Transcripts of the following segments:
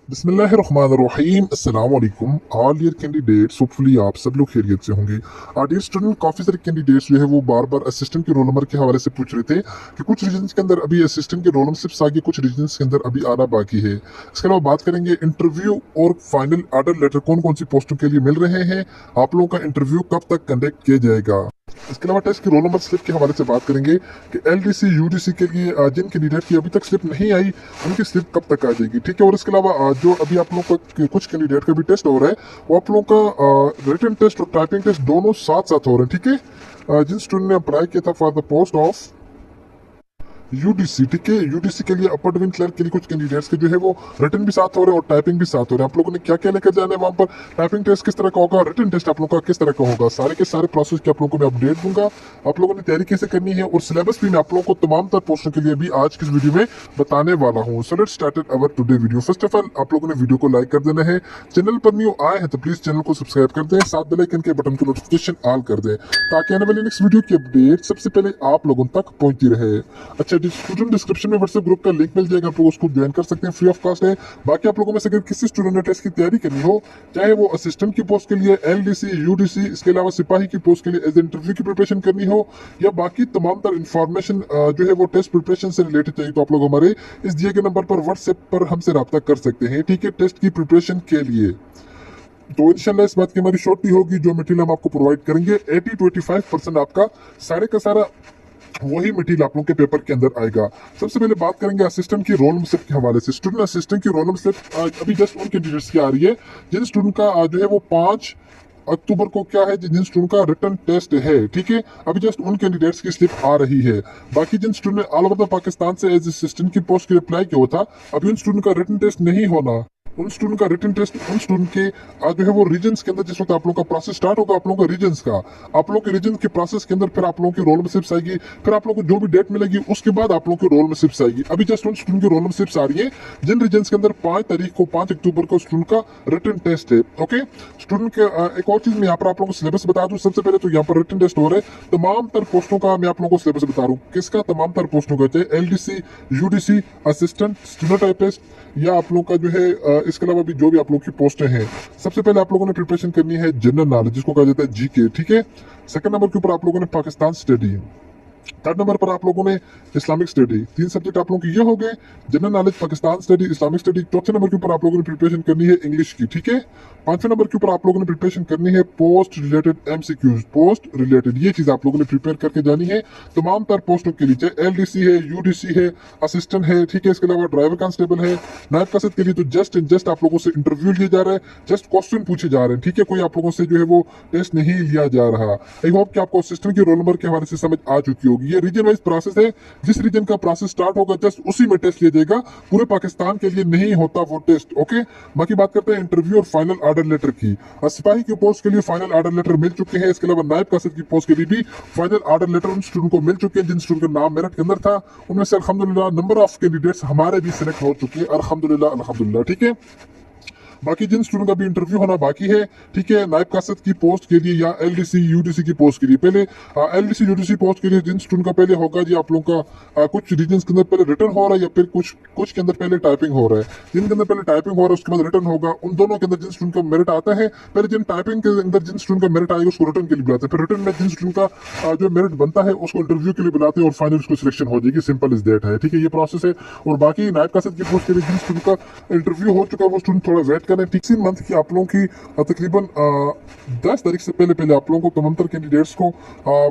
बिस्मिल्लाहिर्रहमानिर्रहीम अस्सलाम वालेकुम ऑल ईयर कैंडिडेट्स। होपफुली आप सब लोग खैरियत से होंगे। डियर स्टूडेंट, काफ़ी सारे कैंडिडेट्स जो है वो बार बार असिस्टेंट के रोल नंबर के हवाले से पूछ रहे थे कि कुछ रीजन्स के अंदर अभी असिस्टेंट के रोल नंबर सिर्फ आगे, कुछ रीजन्स के अंदर अभी आना बाकी है। इसके अलावा बात करेंगे इंटरव्यू और फाइनल ऑर्डर लेटर कौन कौन सी पोस्टों के लिए मिल रहे हैं, आप लोगों का इंटरव्यू कब तक कंडक्ट किया जाएगा। इसके अलावा टेस्ट की रोल नंबर स्लिप के हवाले से बात करेंगे कि एलडीसी यूडीसी के लिए जिन कैंडिडेट की अभी तक स्लिप नहीं आई उनकी स्लिप कब तक आ जाएगी, ठीक है। और इसके अलावा जो अभी आप लोगों का कुछ कैंडिडेट का भी टेस्ट हो रहा है वो आप लोगों का रिटन टेस्ट और टाइपिंग टेस्ट दोनों साथ साथ हो रहे हैं, ठीक है। जिन स्टूडेंट ने अप्लाई किया था for the post of UDC, ठीक है, यूडीसी के लिए अपर डिवीजन क्लर्क के लिए कुछ कैंडिडेट्स के जो है वो रिटन भी साथ हो रहे हैं और टाइपिंग भी साथ हो रहे हैं। आप लोगों ने क्या क्या लेकर जाना है वहां पर, टाइपिंग टेस्ट किस तरह का होगा, रिटन टेस्ट आप लोगों का किस तरह का होगा, सारे के सारे प्रोसेस के आप लोगों को मैं अपडेट दूंगा। आप लोगों ने तैयारी कैसे करनी है और सिलेबस भी मैं आप लोगों को तमाम तर पोस्टों के लिए भी आज की इस वीडियो में बताने वाला हूँ। So let's start our today video. First of all आप लोगों ने वीडियो को लाइक कर देना है, चैनल पर न्यू आए हैं तो प्लीज चैनल को सब्सक्राइब कर दें, साथ बेल आइकन के बटन को नोटिफिकेशन ऑल कर दें ताकि आने वाली नेक्स्ट वीडियो की अपडेट सबसे पहले आप लोगों तक पहुंचती रहे। अच्छा, स्टूडेंट डिस्क्रिप्शन में व्हाट्सएप ग्रुप का लिंक मिल जाएगा, आप लोग उसको ज्वाइन कर सकते हैं, फ्री ऑफ कॉस्ट है। बाकी आप लोगों में से अगर किसी स्टूडेंट ने टेस्ट की तैयारी करनी हो, चाहे वो असिस्टेंट की पोस्ट के लिए एलडीसी यूडीसी, इसके अलावा सिपाही की पोस्ट के लिए एज इंटरव्यू की प्रिपरेशन करनी हो या बाकी तमाम तर इन्फॉर्मेशन जो है वो टेस्ट प्रिपरेशन से रिलेटेड चाहिए, तो आप लोग हमारे इस दिए गए नंबर पर व्हाट्सएप पर हमसे रब्ता कर सकते हैं, ठीक है, टेस्ट की प्रिपरेशन के लिए। तो इंशाल्लाह इस बात की हमारी शॉर्टी होगी, जो मटेरियल हम आपको प्रोवाइड करेंगे 80 to 85% आपका सारे का सारा वही मटेरियल आप लोगों के पेपर के अंदर आएगा। सबसे पहले बात करेंगे असिस्टेंट की रोल नंबर स्लिप के हवाले से। स्टूडेंट असिस्टेंट की रोल नंबर स्लिप अभी जस्ट उन कैंडिडेट्स की आ रही है जिन स्टूडेंट का जो है वो 5 अक्टूबर को क्या है, जिन स्टूडेंट का रिटर्न टेस्ट है, ठीक है, अभी जस्ट उन कैंडिडेट्स की स्लिप आ रही है। बाकी जिन स्टूडेंट ने ऑल ओवर द पाकिस्तान से एज असिस्टेंट की पोस्ट के लिए अप्लाई किया था, अभी उन स्टूडेंट का रिटर्न टेस्ट नहीं होना। उन स्टूडेंट का रिटन टेस्ट उन स्टूडेंट के जो है वो रीजन्स के अंदर जिस वक्त आप लोगों का प्रोसेस स्टार्ट होगा, आप लोगों का रीजन्स का, आप लोगों के रीजन के प्रोसेस के अंदर फिर आप लोगों की रोल नंबर स्लिप्स आएगी, फिर आप लोगों को जो भी डेट मिलेगी उसके बाद आप लोगों की रोल नंबर स्लिप्स आएगी। अभी जस्ट उन स्टूडेंट की रोल नंबर स्लिप्स आ रही है जिन रीजन्स के अंदर 5 तारीख को 5 अक्टूबर को स्टूडेंट का रिटन टेस्ट है। ओके स्टूडेंट के एक और चीज मैं यहाँ पर आप लोगों को सिलेबस बता दूं। सबसे पहले तो यहाँ पर रिटन टेस्ट हो रहा है, तमाम तर पोस्टों का मैं आप लोगों को सिलेबस बता रहा हूँ, किसका, तमाम तर पोस्टों का, चाहे एलडीसी यूडीसी असिस्टेंट स्टेनोटाइपिस्ट या आप लोगों का जो है इसके अलावा भी जो भी आप लोगों की पोस्टें हैं। सबसे पहले आप लोगों ने प्रिपरेशन करनी है जनरल नॉलेज, जिसको कहा जाता है जीके, ठीक है। सेकंड नंबर के ऊपर आप लोगों ने पाकिस्तान स्टडी, थर्ड नंबर पर आप लोगों ने इस्लामिक स्टडी। 3 सब्जेक्ट आप लोगों के ये हो गए, general knowledge, Pakistan study, Islamic study. चौथे नंबर के ऊपर आप लोगों ने प्रिपरेशन करनी है इंग्लिश की, ठीक है। 5वें नंबर के ऊपर आप लोगों ने प्रिपरेशन करनी है post related MCQs, post related ये चीज आप लोगों ने प्रिपेयर करके जानी है तमाम तर पोस्टों के लिए, चाहे एलडीसी है, यूडीसी है, असिस्टेंट है, ठीक है। इसके अलावा ड्राइवर कांस्टेबल है, नायब कासिद के लिए तो जस्ट एंड जस्ट आप लोगों से इंटरव्यू लिया जा रहा है, जस्ट क्वेश्चन पूछे जा रहे हैं, ठीक है, कोई आप लोगों से जो है वो टेस्ट नहीं लिया जा रहा। आई होप कि आपको असिस्टेंट के रोल नंबर के हवाले से समझ आ चुकी होगी। ये रीजन वाइज प्रोसेस है, जिस रीजन का प्रोसेस स्टार्ट होगा जस्ट उसी में टेस्ट लिया जाएगा, पूरे पाकिस्तान के लिए नहीं होता वो टेस्ट। ओके, बाकी बात करते हैं इंटरव्यू और फाइनल ऑर्डर लेटर की। सिपाही की पोस्ट के लिए फाइनल ऑर्डर लेटर मिल चुके हैं, इसके अलावा नायब कासिद की पोस्ट के लिए भी फाइनल ऑर्डर लेटर उन स्टूडेंट को मिल चुके हैं जिन स्टूडेंट का नाम मेरिट के अंदर था, उनमें से अल्हम्दुलिल्लाह नंबर ऑफ कैंडिडेट्स हमारे भी सिलेक्ट हो चुके हैं, अल्हम्दुलिल्लाह अल्हम्दुलिल्लाह, ठीक है। बाकी जिन स्टूडेंट का भी इंटरव्यू होना बाकी है, ठीक है, नायब कासिद की पोस्ट के लिए या एलडीसी यूडीसी की पोस्ट के लिए, पहले एलडीसी यूडीसी पोस्ट के लिए जिन स्टूडेंट का पहले होगा जी आप लोगों का कुछ रीजन के अंदर पहले रिटर्न हो रहा है या फिर कुछ के अंदर पहले टाइपिंग हो रहा है, जिनके अंदर पहले टाइपिंग हो रहा है उसके बाद रिटर्न होगा, उन दोनों के अंदर जिन स्टूडेंट का मेरिट आता है, पहले जिन टाइपिंग के अंदर जिन स्टूडेंट का मेरिट आएगा उसको रिटर्न के लिए बुलाते हैं, फिर रिटर्न में जिन स्टूडेंट का जो मेरिट बनता है उसको इंटरव्यू के लिए बुलाते हैं और फाइनल उसको सिलेक्शन हो जाएगी, सिंपल इज दैट है, ठीक है, ये प्रोसेस है। और बाकी नायब कासिद की पोस्ट के लिए जिन स्टूडेंट का इंटरव्यू हो चुका है वो स्टूडेंट थोड़ा वेट करें, ठीक है। मंथ की आप लोगों की तकरीबन 10 तारीख से पहले पहले आप लोगों को तमाम तर कैंडिडेट्स को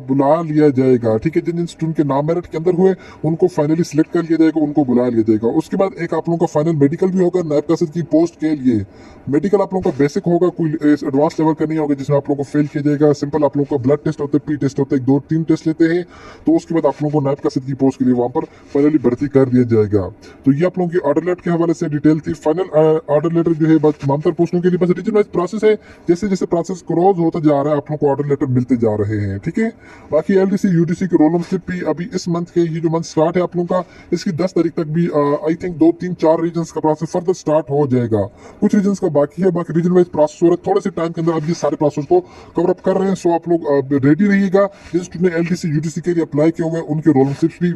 बुला लिया जाएगा, ठीक है। जिन जिन स्टूडेंट के नाम मेरिट के अंदर हुए उनको फाइनली सिलेक्ट कर लिया जाएगा, उनको बुला लिया जाएगा। उसके बाद एक आप लोगों का फाइनल मेडिकल भी होगा नायब कासिद की पोस्ट के लिए। मेडिकल आप लोगों का बेसिक होगा, कोई एडवांस लेवल का नहीं होगा जिसमें आप लोगों को फेल किया जाएगा। सिंपल आप लोगों का ब्लड टेस्ट होता है, पी टेस्ट होता है, 2-3 टेस्ट लेते हैं, तो उसके बाद आप लोगों को नायब कासिद की पोस्ट के लिए वहां पर फाइनली भर्ती कर दिया जाएगा। तो ये आप लोगों की ऑर्डर लेटर के हवाले से डिटेल थी। फाइनल ऑर्डर लेटर जो है तमाम तर पोस्टों के लिए बस रीजन वाइज प्रोसेस है, जैसे जैसे प्रोसेस क्रॉस होता जा रहा है आप लोग को ऑर्डर लेटर मिलते जा रहे हैं, ठीक है। बाकी एलडीसी यूडीसी की रोल नंबर स्लिप भी अभी इस मंथ के, ये जो मंथ स्टार्ट है आप लोगों का, इसकी 10 तारीख तक भी आई थिंक 2 3 4 रीजन का प्रोसेस फर्दर स्टार्ट हो जाएगा। कुछ रीजन का बाकी है, बाकी रीजन वाइज प्रोसेस हो रहा है, थोड़े से टाइम के अंदर अब ये सारे प्रोसेस को कवर अप कर रहे हैं। सो आप लोग रेडी रहिएगा। जिस स्टूडेंट ने एलडीसी यूडीसी के लिए अप्लाई किए हुए हैं उनके रोल नंबर स्लिप्स भी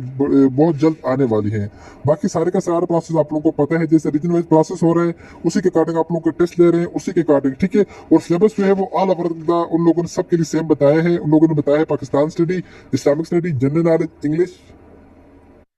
बहुत जल्द आने वाली हैं। बाकी सारे का सारा प्रोसेस आप लोगों को पता है, जैसे रीजन वाइज प्रोसेस हो रहा है उसी के अकॉर्डिंग आप लोगों को टेस्ट ले रहे हैं, उसी के अकॉर्डिंग, ठीक है। और सिलेबस जो है वो ऑल ओवर उन लोगों ने सबके लिए सेम बताया है। उन लोगों ने बताया है Pakistan study, Islamic study, general knowledge, English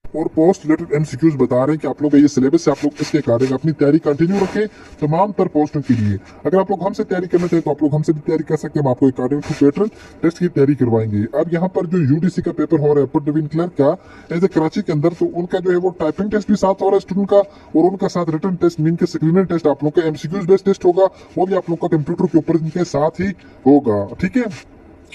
और पोस्ट रिलेटेड एमसीक्यूज बता रहे हैं कि आप लोग ये सिलेबस से आप लोग इसके अकॉर्डिंग अपनी तैयारी कंटिन्यू रखें तमाम तर पोस्टों के लिए। अगर आप लोग हमसे तैयारी करना चाहें तो आप लोग हमसे भी तैयारी कर सकते हैं, हम आपको अकॉर्डिंग टू पैटर्न टेस्ट की तैयारी करवाएंगे। अब यहाँ पर जो यूडीसी का पेपर हो रहा है पुट डिवीजन क्लर्क का एज ए कराची के अंदर, तो उनका जो है वो टाइपिंग टेस्ट भी साथ हो रहा है स्टूडेंट का, और उनका साथ रिटर्न टेस्ट मीन के स्क्रीनिंग टेस्ट आप लोग का एमसीक्यूज बेस्ड टेस्ट होगा, वो भी आप लोग का कंप्यूटर के ऊपर इनके साथ ही होगा, ठीक है।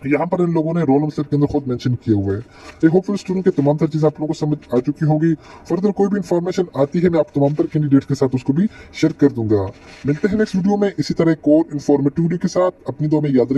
यहाँ पर इन लोगों ने रोल नंबर के अंदर खुद मेंशन किए हुए हैं। होपफुल स्टूडेंट के तमाम तर चीज़ आप लोगों को समझ आ चुकी होगी। फर्दर कोई भी इन्फॉर्मेशन आती है मैं आप तमाम तर कैंडिडेट्स के साथ उसको भी शेयर कर दूंगा। मिलते हैं नेक्स्ट वीडियो में इसी तरह एक और इन्फॉर्मेटिव वीडियो के साथ। अपनी दो में याद रखिए।